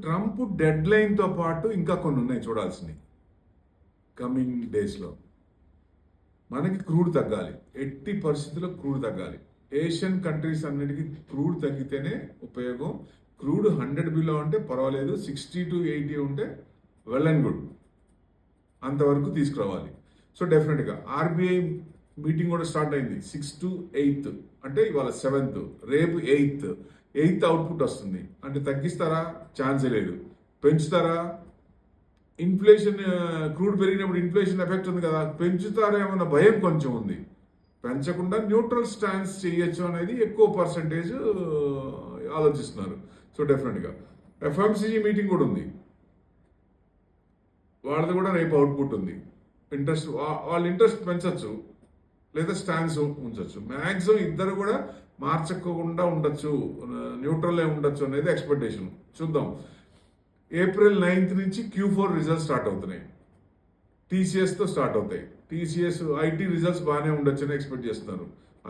Trump dead లైన్తో పాటు ఇంకా కొన్ని ఉన్నాయి చూడాల్సినవి కమింగ్ డేస్లో. మనకి క్రూడ్ తగ్గాలి, ఎట్టి పరిస్థితుల్లో క్రూడ్ తగ్గాలి. ఏషియన్ కంట్రీస్ అన్నిటికీ క్రూడ్ తగ్గితేనే ఉపయోగం. క్రూడ్ 100 బిలో ఉంటే పర్వాలేదు, 60 to 80 ఉంటే వెల్ అండ్ గుడ్, అంతవరకు తీసుకురావాలి. సో డెఫినెట్గా ఆర్బీఐ మీటింగ్ కూడా స్టార్ట్ అయింది 6 to 8, అంటే ఇవాళ 7th, రేపు 8th అవుట్పుట్ వస్తుంది. అంటే తగ్గిస్తారా? ఛాన్సే లేదు. పెంచుతారా? ఇన్ఫ్లేషన్, క్రూడ్ పెరిగినప్పుడు ఇన్ఫ్లేషన్ ఎఫెక్ట్ ఉంది కదా, పెంచుతారేమన్న భయం కొంచెం ఉంది. పెంచకుండా న్యూట్రల్ స్టాన్స్ చేయొచ్చు అనేది ఎక్కువ పర్సంటేజ్ ఆలోచిస్తున్నారు. సో డెఫినెట్గా ఎఫ్ఎంసీజీ మీటింగ్ కూడా ఉంది, వాళ్ళది కూడా రేపు అవుట్పుట్ ఉంది. వాళ్ళ ఇంట్రెస్ట్ పెంచవచ్చు లేదా స్టాన్స్ ఉంచవచ్చు. మ్యాక్సిమం ఇద్దరు కూడా మార్చకుండా ఉండొచ్చు, న్యూట్రల్ ఉండొచ్చు అనేది ఎక్స్పెక్టేషన్. చూద్దాం. April 9th నుంచి Q4 రిజల్ట్స్ స్టార్ట్ అవుతున్నాయి. టీసీఎస్తో స్టార్ట్ అవుతాయి. టీసీఎస్ ఐటీ రిజల్ట్స్ బాగానే ఉండొచ్చని ఎక్స్పెక్ట్ చేస్తున్నారు.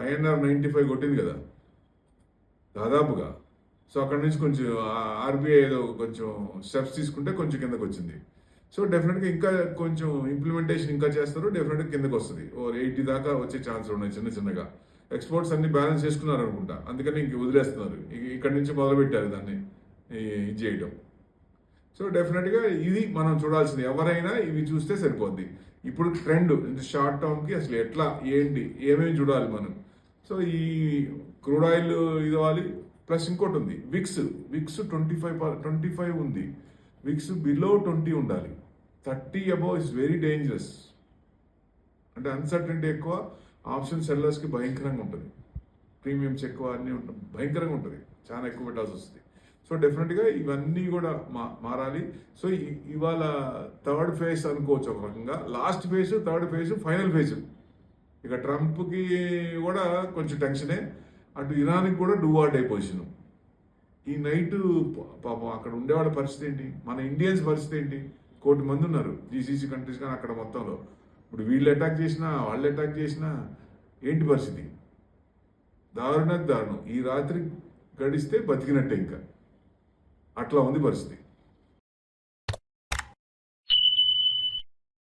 ఐఎన్ఆర్ 95 కొట్టింది కదా దాదాపుగా. సో అక్కడ నుంచి కొంచెం ఆర్బీఐ ఏదో కొంచెం స్టెప్స్ తీసుకుంటే కొంచెం కిందకు వచ్చింది. సో డెఫినెట్గా ఇంకా కొంచెం ఇంప్లిమెంటేషన్ ఇంకా చేస్తారు, డెఫినెట్గా కిందకు వస్తుంది. 80 దాకా వచ్చే ఛాన్స్ ఉన్నాయి చిన్నగా. ఎక్స్పోర్ట్స్ అన్ని బ్యాలెన్స్ చేసుకున్నారు అనుకుంటా, అందుకని ఇంక వదిలేస్తున్నారు. ఇక్కడ నుంచి మొదలుపెట్టారు దాన్ని ఇది చేయడం. సో డెఫినెట్గా ఇది మనం చూడాల్సింది. ఎవరైనా ఇవి చూస్తే సరిపోద్ది. ఇప్పుడు ట్రెండ్ షార్ట్ టర్మ్కి అసలు ఎట్లా ఏంటి ఏమేమి చూడాలి మనం. సో ఈ క్రూడ్ ఆయిల్ ఇది అవ్వాలి. ప్లస్ ఇంకోటి ఉంది, విక్స్ 25 ఉంది. విక్స్ బిలో 20 ఉండాలి. 30 అబౌవ్ ఇస్ వెరీ డేంజరస్. అంటే అన్సర్టనిటీ ఎక్కువ, ఆప్షన్ సెల్లర్స్కి భయంకరంగా ఉంటుంది, ప్రీమియమ్స్ ఎక్కువ, అన్నీ ఉంటుంది, భయంకరంగా ఉంటుంది, చాలా ఎక్కువ పెట్టాల్సి వస్తుంది. సో డెఫినెట్గా ఇవన్నీ కూడా మారాలి. సో ఇవాళ థర్డ్ ఫేజ్ అనుకోవచ్చు ఒక రకంగా. Last phase, third phase, final phase. ఇక ట్రంప్కి కూడా కొంచెం టెన్షనే, అటు ఇరాన్కి కూడా డూ ఆర్ డే పొజిషన్. ఈ నైట్ పాపం అక్కడ ఉండేవాళ్ళ పరిస్థితి ఏంటి, మన ఇండియన్స్ పరిస్థితి ఏంటి? 1 కోటి మంది ఉన్నారు జీసీసీ కంట్రీస్ కానీ అక్కడ మొత్తంలో. ఇప్పుడు వీళ్ళు అటాక్ చేసినా వాళ్ళు అటాక్ చేసినా ఏంటి పరిస్థితి? దారుణం. ఈ రాత్రి గడిస్తే బతికినట్టే, ఇంకా అట్లా ఉంది పరిస్థితి.